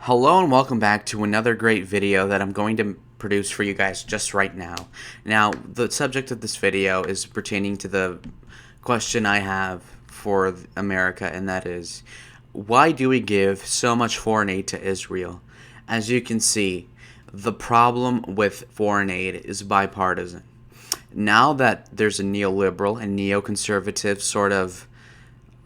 Hello and welcome back to another great video that I'm going to produce for you guys just right now. Now, the subject of this video is pertaining to the question I have for America, and that is, why do we give so much foreign aid to Israel? As you can see, the problem with foreign aid is bipartisan. Now that there's a neoliberal and neoconservative sort of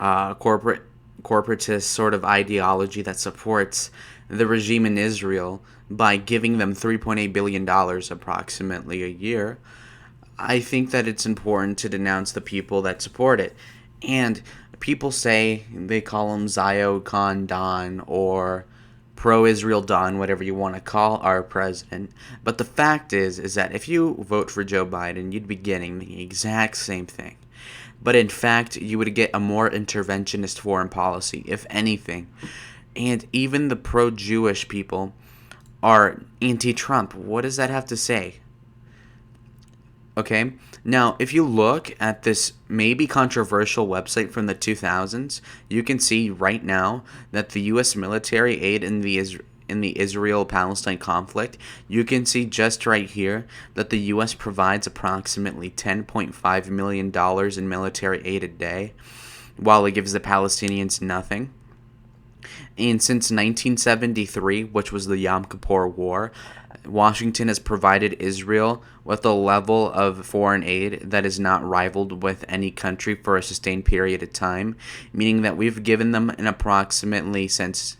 corporatist sort of ideology that supports the regime in Israel by giving them $3.8 billion approximately a year, I think that it's important to denounce the people that support it. And people say, they call him Zio Don or pro-Israel Don, whatever you want to call our president. But the fact is that if you vote for Joe Biden, you'd be getting the exact same thing. But in fact, you would get a more interventionist foreign policy, if anything. And even the pro-Jewish people are anti-Trump. What does that have to say? Okay, now if you look at this maybe controversial website from the 2000s, you can see right now that the U.S. military aid in the Israel-Palestine conflict, you can see just right here that the U.S. provides approximately $10.5 million in military aid a day, while it gives the Palestinians nothing. And since 1973, which was the Yom Kippur War, Washington has provided Israel with a level of foreign aid that is not rivaled with any country for a sustained period of time, meaning that we've given them an approximately since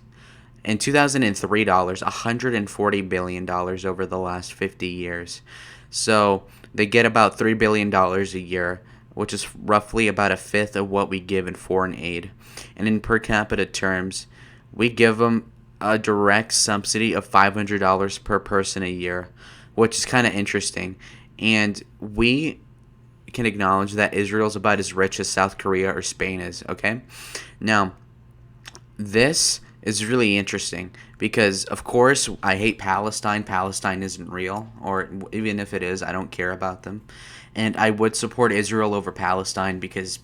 in 2003 dollars, $140 billion over the last 50 years. So they get about $3 billion a year, which is roughly about a fifth of what we give in foreign aid. And in per capita terms, we give them a direct subsidy of $500 per person a year, which is kind of interesting. And we can acknowledge that Israel's about as rich as South Korea or Spain is, okay? Now, this is really interesting because, of course, I hate Palestine. Palestine isn't real, or even if it is, I don't care about them. And I would support Israel over Palestine because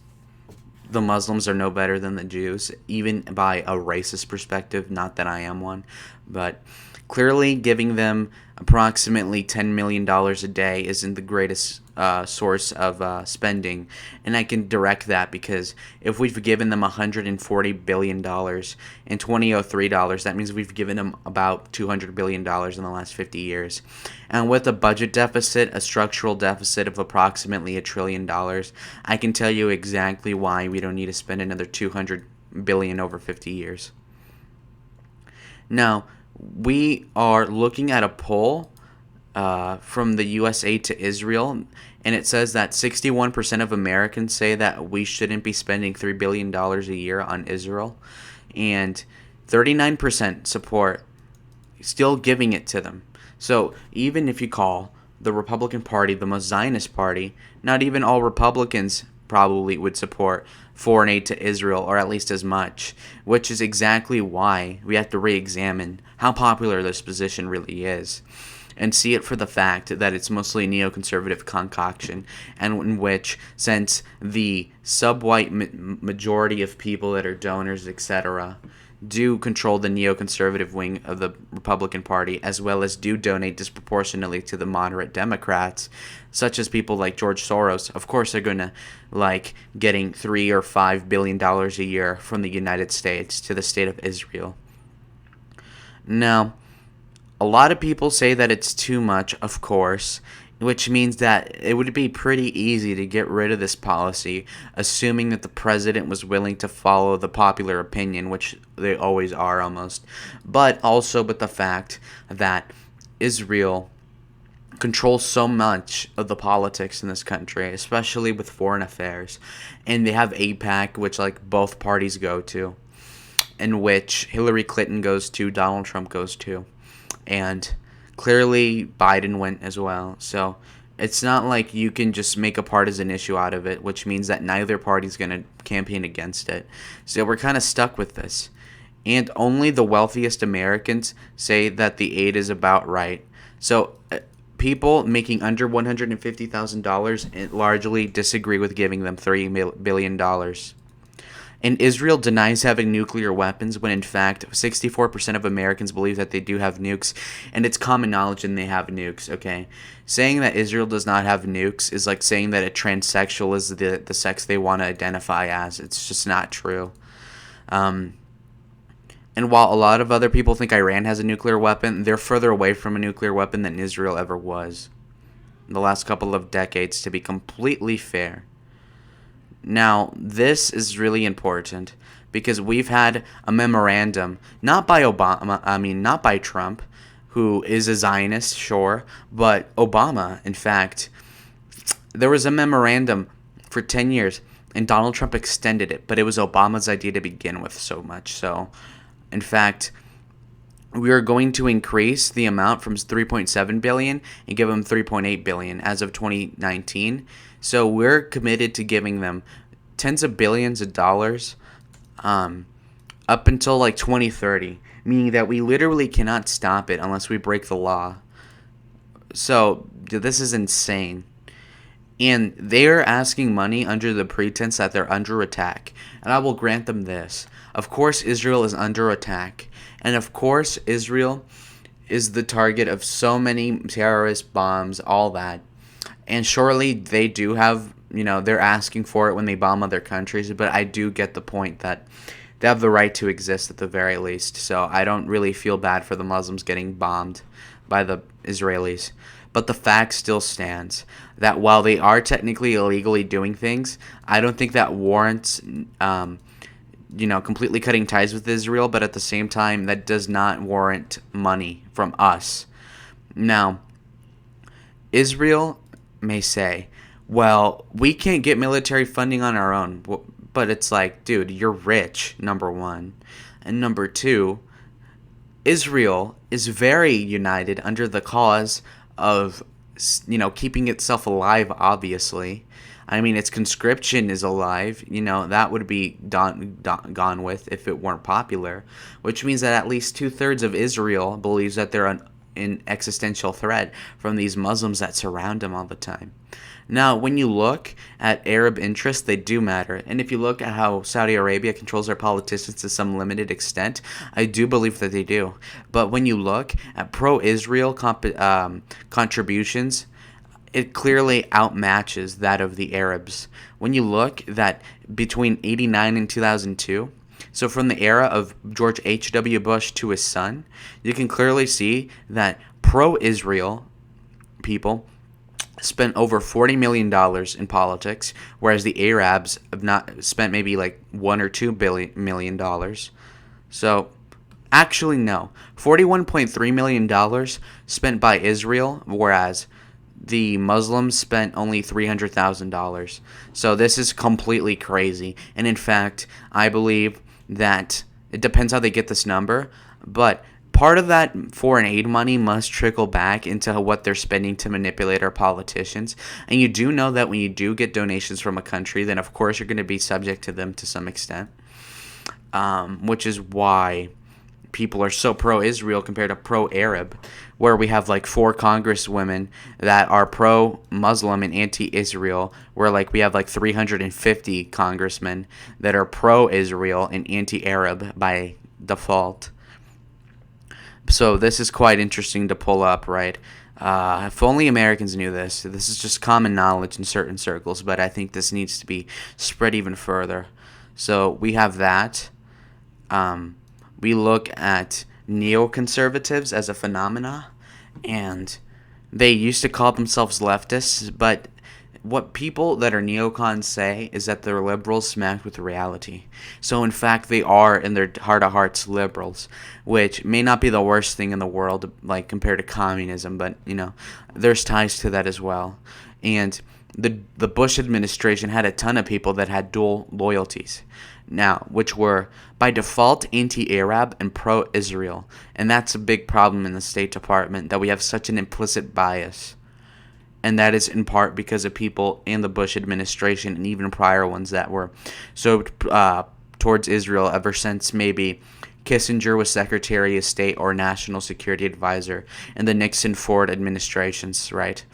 the Muslims are no better than the Jews, even by a racist perspective. Not that I am one, but clearly giving them approximately $10 million a day isn't the greatest source of spending. And I can direct that because if we've given them $140 billion in 2003 dollars, that means we've given them about $200 billion in the last 50 years. And with a budget deficit, a structural deficit of approximately $1 trillion, I can tell you exactly why we don't need to spend another $200 billion over 50 years. Now, we are looking at a poll from the USA to Israel, and it says that 61% of Americans say that we shouldn't be spending $3 billion a year on Israel, and 39% support still giving it to them. So even if you call the Republican Party the most Zionist party, not even all Republicans probably would support foreign aid to Israel, or at least as much, which is exactly why we have to re-examine how popular this position really is and see it for the fact that it's mostly a neoconservative concoction, and in which, since the sub-white majority of people that are donors, etc., do control the neoconservative wing of the Republican Party, as well as do donate disproportionately to the moderate Democrats, such as people like George Soros. Of course, they're going to like getting $3 or $5 billion a year from the United States to the state of Israel. Now, a lot of people say that it's too much, of course, which means that it would be pretty easy to get rid of this policy, assuming that the president was willing to follow the popular opinion, which they always are almost, but also with the fact that Israel controls so much of the politics in this country, especially with foreign affairs, and they have AIPAC, which like both parties go to, in which Hillary Clinton goes to, Donald Trump goes to, and clearly Biden went as well. So it's not like you can just make a partisan issue out of it, which means that neither party's going to campaign against it. So we're kind of stuck with this. And only the wealthiest Americans say that the aid is about right. So people making under $150,000 largely disagree with giving them $3 billion. And Israel denies having nuclear weapons when in fact 64% of Americans believe that they do have nukes, and it's common knowledge and they have nukes, okay? Saying that Israel does not have nukes is like saying that a transsexual is the sex they want to identify as. It's just not true. Um, and while a lot of other people think Iran has a nuclear weapon, they're further away from a nuclear weapon than Israel ever was in the last couple of decades, to be completely fair. Now, this is really important because we've had a memorandum, not by not by Trump, who is a Zionist, sure, but Obama, in fact. There was a memorandum for 10 years, and Donald Trump extended it, but it was Obama's idea to begin with so much. So, in fact, we are going to increase the amount from 3.7 billion and give them 3.8 billion as of 2019. So we're committed to giving them tens of billions of dollars up until like 2030, meaning that we literally cannot stop it unless we break the law. So this is insane. And they're asking money under the pretense that they're under attack. And I will grant them this. Of course, Israel is under attack. And of course, Israel is the target of so many terrorist bombs, all that. And surely they do have, they're asking for it when they bomb other countries. But I do get the point that they have the right to exist at the very least. So I don't really feel bad for the Muslims getting bombed by the Israelis. But the fact still stands that while they are technically illegally doing things, I don't think that warrants, completely cutting ties with Israel. But at the same time, that does not warrant money from us. Now, Israel may say, well, we can't get military funding on our own. But it's like, dude, you're rich, number one. And number two, Israel is very united under the cause of, keeping itself alive, obviously. I mean, its conscription is alive. That would be gone with if it weren't popular. Which means that at least 2/3 of Israel believes that they're an existential threat from these Muslims that surround them all the time. Now, when you look at Arab interests, they do matter. And if you look at how Saudi Arabia controls their politicians to some limited extent, I do believe that they do. But when you look at pro-Israel contributions, it clearly outmatches that of the Arabs. When you look that between 1989 and 2002, so from the era of George H.W. Bush to his son, you can clearly see that pro-Israel people spent over $40 million in politics, whereas the Arabs have not spent maybe like $1 or $2 million. So, actually, no. $41.3 million spent by Israel, whereas the Muslims spent only $300,000. So this is completely crazy. And in fact, I believe that it depends how they get this number, but part of that foreign aid money must trickle back into what they're spending to manipulate our politicians. And you do know that when you do get donations from a country, then of course you're going to be subject to them to some extent. Which is why people are so pro-Israel compared to pro-Arab, where we have like 4 congresswomen that are pro-Muslim and anti-Israel, where like we have like 350 congressmen that are pro-Israel and anti-Arab by default. So this is quite interesting to pull up, right? If only Americans knew this. This is just common knowledge in certain circles, but I think this needs to be spread even further. So we have that. We look at neoconservatives as a phenomena, and they used to call themselves leftists, but what people that are neocons say is that they're liberals smacked with reality. So in fact, they are in their heart of hearts liberals, which may not be the worst thing in the world, like compared to communism, but there's ties to that as well. And the Bush administration had a ton of people that had dual loyalties, now, which were by default anti-Arab and pro-Israel, and that's a big problem in the State Department, that we have such an implicit bias. And that is in part because of people in the Bush administration and even prior ones that were so towards Israel ever since maybe Kissinger was Secretary of State or National Security Advisor in the Nixon-Ford administrations, right?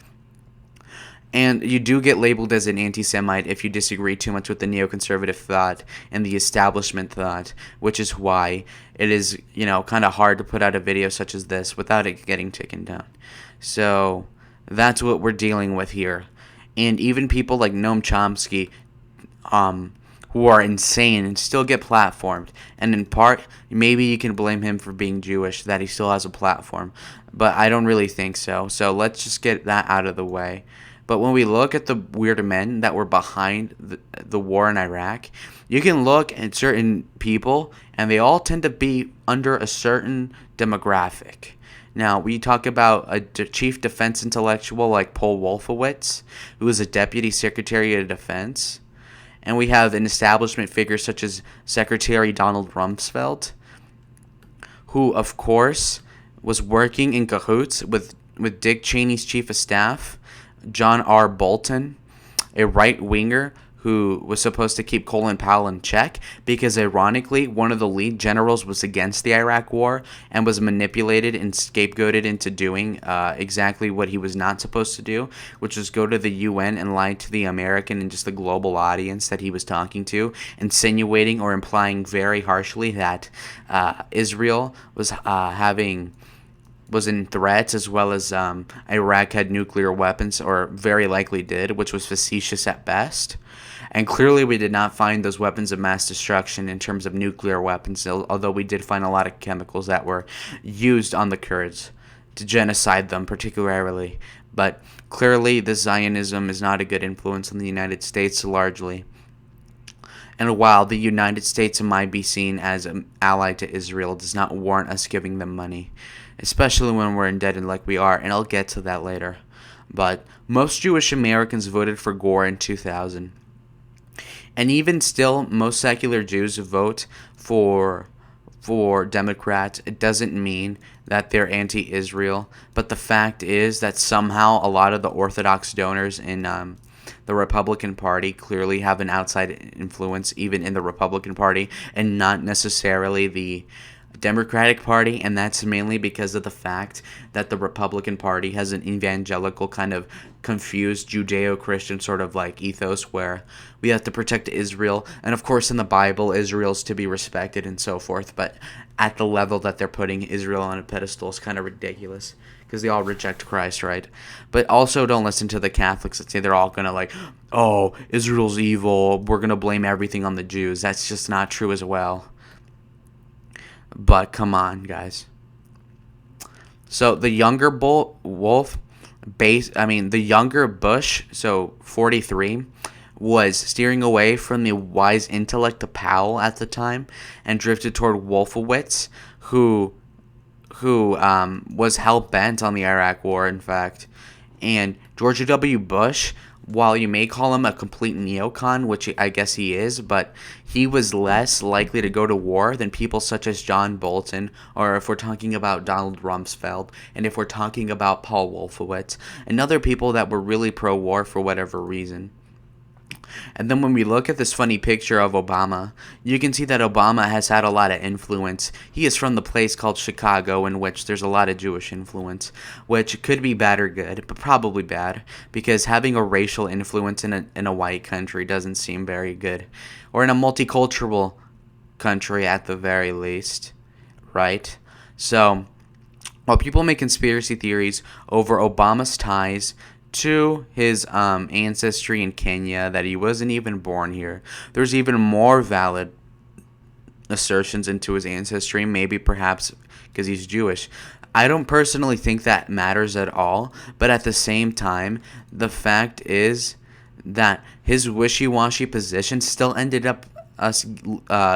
And you do get labeled as an anti-Semite if you disagree too much with the neoconservative thought and the establishment thought, which is why it is, kind of hard to put out a video such as this without it getting taken down. So that's what we're dealing with here. And even people like Noam Chomsky, who are insane and still get platformed. And in part, maybe you can blame him for being Jewish, that he still has a platform. But I don't really think so. So let's just get that out of the way. But when we look at the weird men that were behind the war in Iraq, you can look at certain people, and they all tend to be under a certain demographic. Now, we talk about a chief defense intellectual like Paul Wolfowitz, who was a deputy secretary of defense. And we have an establishment figure such as Secretary Donald Rumsfeld, who, of course, was working in cahoots with Dick Cheney's chief of staff, John R. Bolton, a right-winger who was supposed to keep Colin Powell in check because, ironically, one of the lead generals was against the Iraq War and was manipulated and scapegoated into doing exactly what he was not supposed to do, which was go to the UN and lie to the American and just the global audience that he was talking to, insinuating or implying very harshly that Israel was was in threat, as well as Iraq had nuclear weapons, or very likely did, which was facetious at best. And clearly we did not find those weapons of mass destruction in terms of nuclear weapons, although we did find a lot of chemicals that were used on the Kurds to genocide them particularly. But clearly this Zionism is not a good influence on the United States largely. And while the United States might be seen as an ally to Israel, it does not warrant us giving them money, especially when we're indebted like we are, and I'll get to that later. But most Jewish Americans voted for Gore in 2000. And even still, most secular Jews vote for Democrats. It doesn't mean that they're anti-Israel, but the fact is that somehow a lot of the Orthodox donors in the Republican Party clearly have an outside influence even in the Republican Party and not necessarily the Democratic Party, and that's mainly because of the fact that the Republican Party has an evangelical kind of confused Judeo-Christian sort of like ethos where we have to protect Israel, and of course in the Bible Israel's to be respected and so forth, but at the level that they're putting Israel on a pedestal is kind of ridiculous because they all reject Christ, right? But also don't listen to the Catholics that say they're all gonna like, oh, Israel's evil, we're gonna blame everything on the Jews. That's just not true as well. But come on, guys. So the younger the younger Bush, so 43, was steering away from the wise intellect of Powell at the time and drifted toward Wolfowitz, who was hell-bent on the Iraq War, in fact. And George W. Bush, while you may call him a complete neocon, which I guess he is, but he was less likely to go to war than people such as John Bolton, or if we're talking about Donald Rumsfeld, and if we're talking about Paul Wolfowitz, and other people that were really pro-war for whatever reason. And then when we look at this funny picture of Obama, you can see that Obama has had a lot of influence. He is from the place called Chicago, in which there's a lot of Jewish influence, which could be bad or good, but probably bad, because having a racial influence in a white country doesn't seem very good, or in a multicultural country at the very least, right? So, while people make conspiracy theories over Obama's ties to his ancestry in Kenya, that he wasn't even born here, there's even more valid assertions into his ancestry, maybe perhaps because he's Jewish. I don't personally think that matters at all, but at the same time, the fact is that his wishy-washy position still ended up us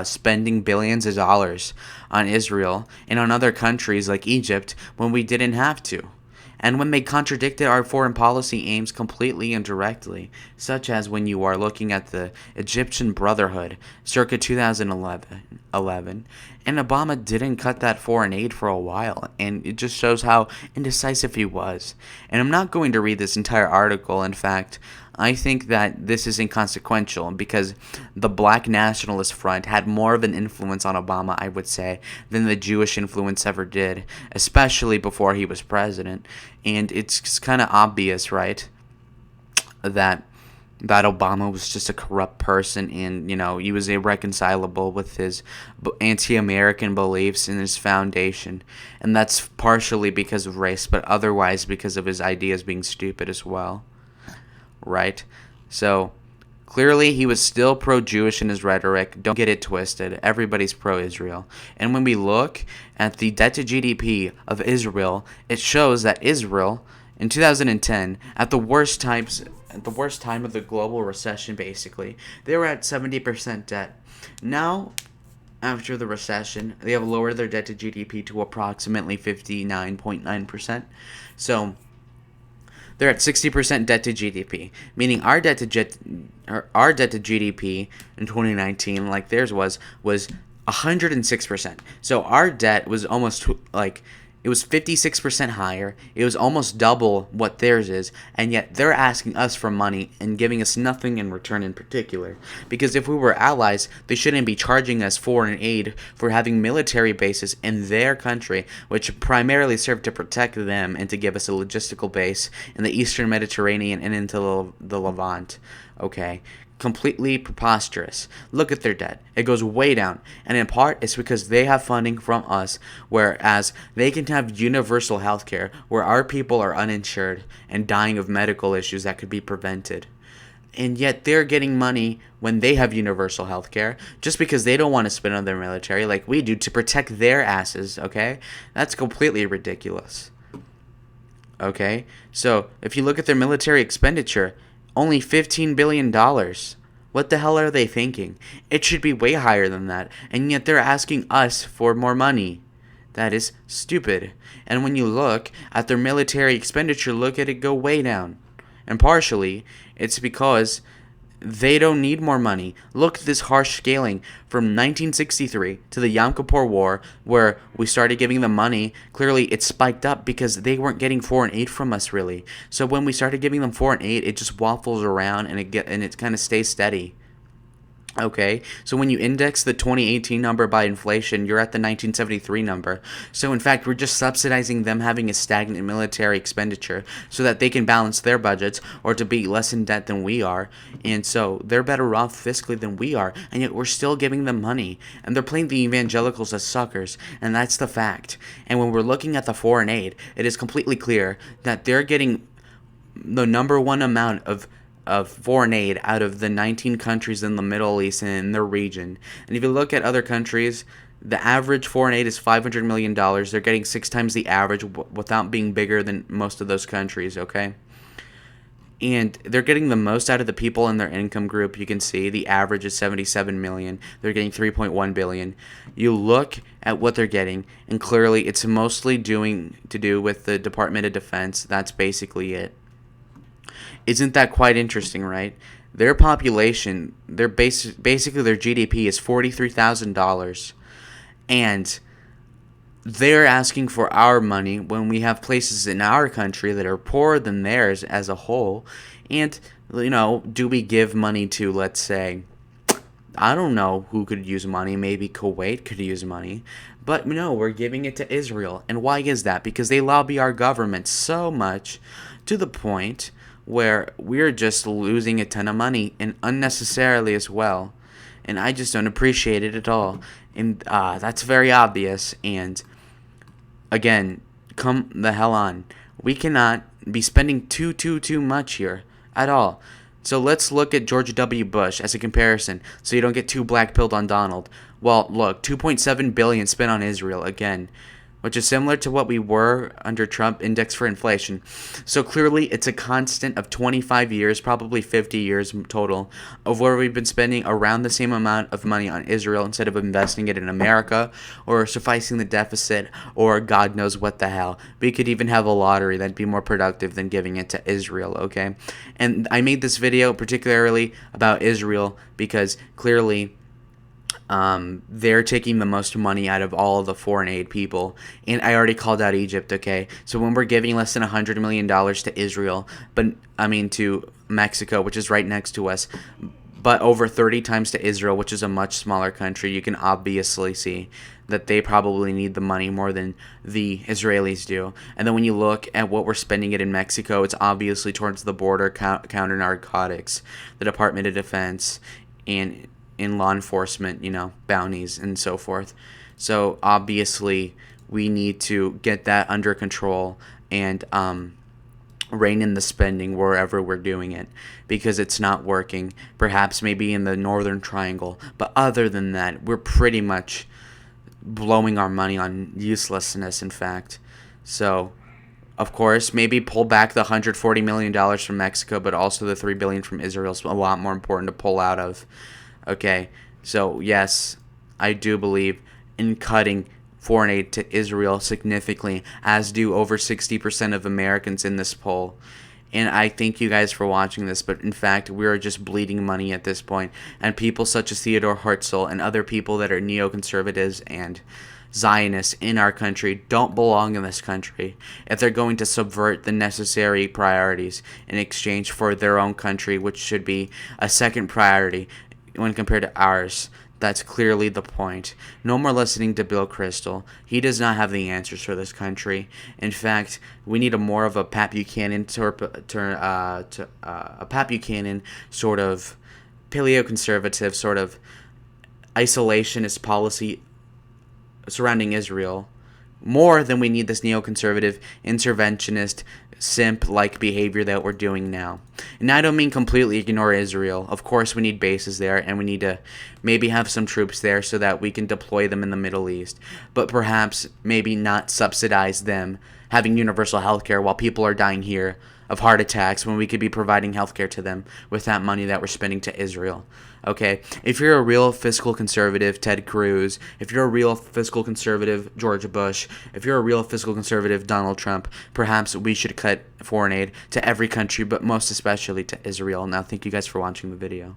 spending billions of dollars on Israel and on other countries like Egypt when we didn't have to, and when they contradicted our foreign policy aims completely and directly, such as when you are looking at the Egyptian Brotherhood circa 2011, and Obama didn't cut that foreign aid for a while, and it just shows how indecisive he was. And I'm not going to read this entire article. In fact, I think that this is inconsequential because the Black Nationalist Front had more of an influence on Obama, I would say, than the Jewish influence ever did, especially before he was president. And it's kind of obvious, right? that Obama was just a corrupt person, and he was irreconcilable with his anti-American beliefs and his foundation, and that's partially because of race, but otherwise because of his ideas being stupid as well, right? So clearly he was still pro-Jewish in his rhetoric. Don't get it twisted. Everybody's pro-Israel. And when we look at the debt to GDP of Israel, it shows that Israel in 2010, at the worst time of the global recession, basically, they were at 70% debt. Now, after the recession, they have lowered their debt to GDP to approximately 59.9%. So they're at 60% debt to GDP, meaning our debt to GDP in 2019, like theirs was 106%. So our debt was almost like, it was 56% higher. It was almost double what theirs is, and yet they're asking us for money and giving us nothing in return in particular. Because if we were allies, they shouldn't be charging us foreign aid for having military bases in their country, which primarily serve to protect them and to give us a logistical base in the Eastern Mediterranean and into the Levant. Okay? Completely preposterous. Look at their debt. It goes way down. And in part, it's because they have funding from us, whereas they can have universal health care, where our people are uninsured and dying of medical issues that could be prevented. And yet they're getting money when they have universal health care, just because they don't want to spend on their military like we do to protect their asses, okay? That's completely ridiculous. Okay? So, if you look at their military expenditure, only $15 billion. What the hell are they thinking? It should be way higher than that, and yet they're asking us for more money. That is stupid. And when you look at their military expenditure, look at it go way down. And partially, it's because they don't need more money. Look at this harsh scaling from 1963 to the Yom Kippur War, where we started giving them money. Clearly, it spiked up because they weren't getting foreign aid from us, really. So when we started giving them foreign aid, it just waffles around and it kind of stays steady. Okay, so when you index the 2018 number by inflation, you're at the 1973 number. So in fact, we're just subsidizing them having a stagnant military expenditure so that they can balance their budgets or to be less in debt than we are. And so they're better off fiscally than we are, and yet we're still giving them money. And they're playing the evangelicals as suckers, and that's the fact. And when we're looking at the foreign aid, it is completely clear that they're getting the number one amount of foreign aid out of the 19 countries in the Middle East and in their region. And if you look at other countries, the average foreign aid is $500 million. They're getting 6 times the average without being bigger than most of those countries, okay? And they're getting the most out of the people in their income group. You can see the average is 77 million. They're getting 3.1 billion. You look at what they're getting, and clearly it's mostly to do with the Department of Defense. That's basically it. Isn't that quite interesting, right? Their population, basically their GDP is $43,000, and they're asking for our money when we have places in our country that are poorer than theirs as a whole. And, do we give money to, let's say, I don't know who could use money. Maybe Kuwait could use money. But no, we're giving it to Israel. And why is that? Because they lobby our government so much to the point where we're just losing a ton of money, and unnecessarily as well. And I just don't appreciate it at all. And that's very obvious. And again, come the hell on. We cannot be spending too much here at all. So let's look at George W. Bush as a comparison, so you don't get too black-pilled on Donald. Well, look, $2.7 billion spent on Israel again, which is similar to what we were under Trump index for inflation. So clearly it's a constant of 25 years, probably 50 years total, of where we've been spending around the same amount of money on Israel instead of investing it in America or sufficing the deficit or God knows what the hell. We could even have a lottery that'd be more productive than giving it to Israel, okay? And I made this video particularly about Israel because clearly they're taking the most money out of all of the foreign aid people. And I already called out Egypt, okay? So when we're giving less than $100 million to Israel, to Mexico, which is right next to us, but over 30 times to Israel, which is a much smaller country. You can obviously see that they probably need the money more than the Israelis do. And then when you look at what we're spending it in Mexico, it's obviously towards the border, counter narcotics, the Department of Defense, and in law enforcement, bounties and so forth. So obviously we need to get that under control and rein in the spending wherever we're doing it, because it's not working. Perhaps maybe in the Northern Triangle, but other than that, we're pretty much blowing our money on uselessness, in fact. So, of course, maybe pull back the $140 million from Mexico, but also the $3 billion from Israel is a lot more important to pull out of. Okay, so yes, I do believe in cutting foreign aid to Israel significantly, as do over 60% of Americans in this poll. And I thank you guys for watching this, but in fact, we are just bleeding money at this point. And people such as Theodore Herzl and other people that are neoconservatives and Zionists in our country don't belong in this country if they're going to subvert the necessary priorities in exchange for their own country, which should be a second priority when compared to ours. That's clearly the point. No more listening to Bill Kristol. He does not have the answers for this country. In fact, we need a more of a Pat Buchanan Pat Buchanan sort of paleoconservative sort of isolationist policy surrounding Israel, more than we need this neoconservative, interventionist, simp-like behavior that we're doing now. And I don't mean completely ignore Israel. Of course, we need bases there, and we need to maybe have some troops there so that we can deploy them in the Middle East. But perhaps maybe not subsidize them having universal health care while people are dying here of heart attacks, when we could be providing healthcare to them with that money that we're spending to Israel. Okay, if you're a real fiscal conservative, Ted Cruz, if you're a real fiscal conservative, George Bush, if you're a real fiscal conservative, Donald Trump, perhaps we should cut foreign aid to every country, but most especially to Israel. Now, thank you guys for watching the video.